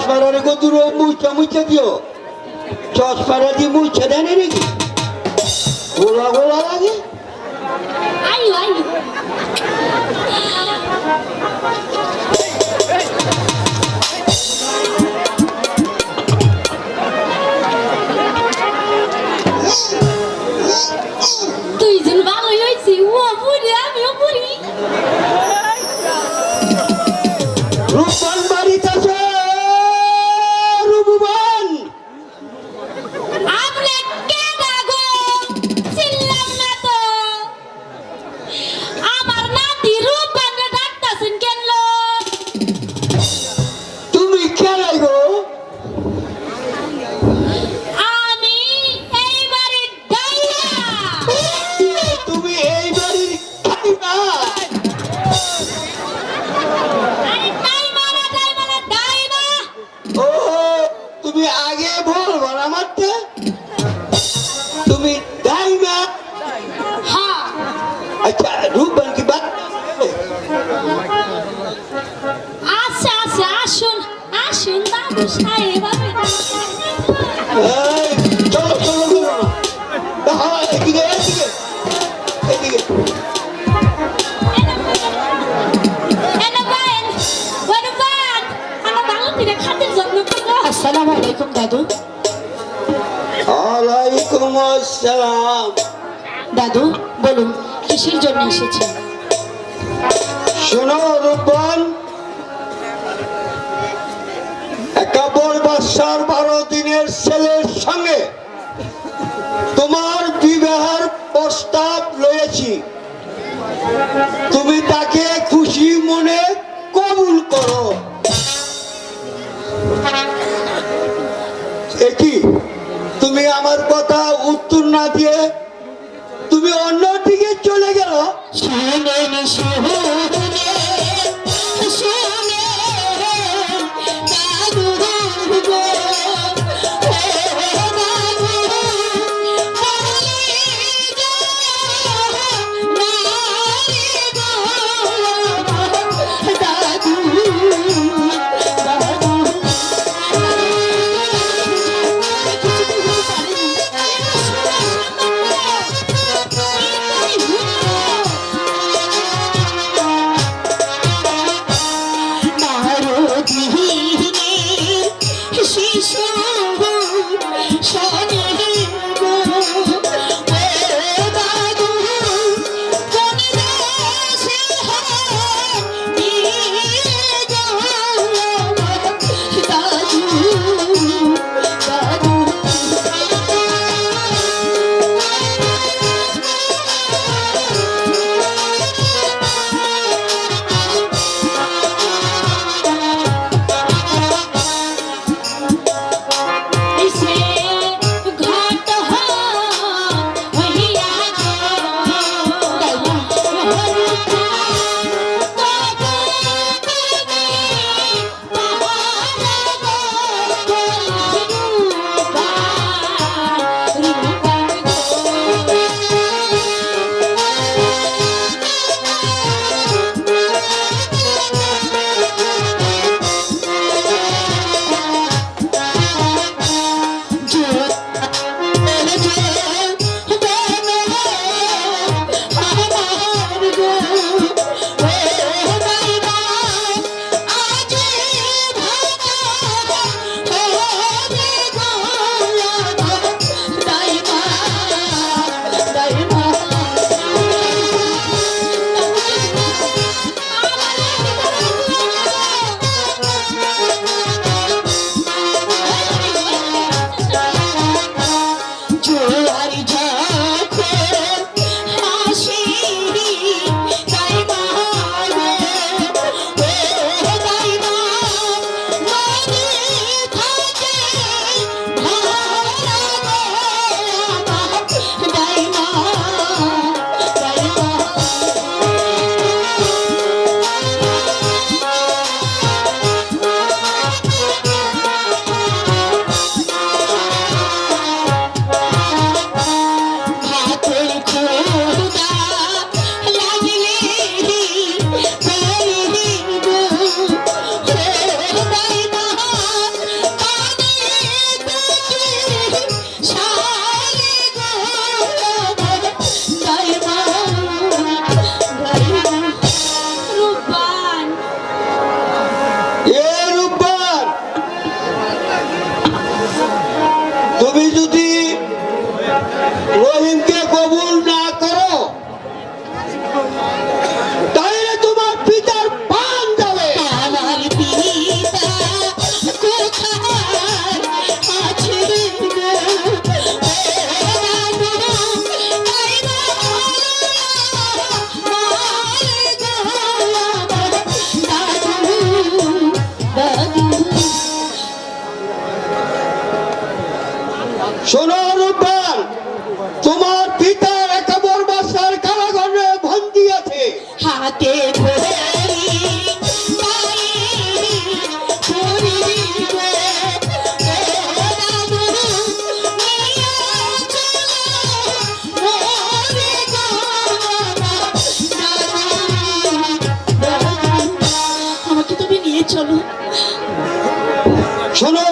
চশমার কত মুছা মুছা দিও চশমারা দিয়ে মুছে দেয় নাকি গোলা গোলা লাগে আইও আইও তুই যেন ভালোই হয়েছি ও পুরি আমিও পুরি রূপবান বাড়িতে আছে রূপবান আপনি কে ডাকো চিল্লাম না তো আমার নাতি রূপবানরে ডাকতাছেন কেন তুমি খেলাই গো আমি এই বাড়ির ডাইয়া তুমি এই বাড়ির খাইবা আরে ডাইমারা ডাইবা ও তুমি আগে বলবো না মারতে তুমি দাইমা হ্যাঁ আচ্ছা রূপবান কি বাদ আচ্ছা আচ্ছা আসুন আসুন দাদু সাহেব এই, চলো চলো চলো হ্যাঁ এদিকে এদিকে এদিকে আসসালামু আলাইকুম দাদু ওয়ালাইকুম আসসালাম দাদু বলুন কিসের জন্য এসেছেন শোনো রূপবান একাবর বাদশার 12 দিনের ছেলের সঙ্গে তোমার বিবাহের প্রস্তাব লয়েছি তুমি তাকে খুশি মনে কবুল করো একই তুমি আমার কথা উত্তর না দিয়ে তুমি অন্যদিকে চলে গেল তুমি যদি রহিমকে কবুল না করো তাহলে তোমার পিতার প্রাণ যাবে। আমার পিতা কোথায় আছে গো? শোনো রূপবান, তোমার পিতার একাবর বাসার কারাগারে বন্দী আছে। হাতে ধরে আমাকে তুমি নিয়ে চলো। শোনো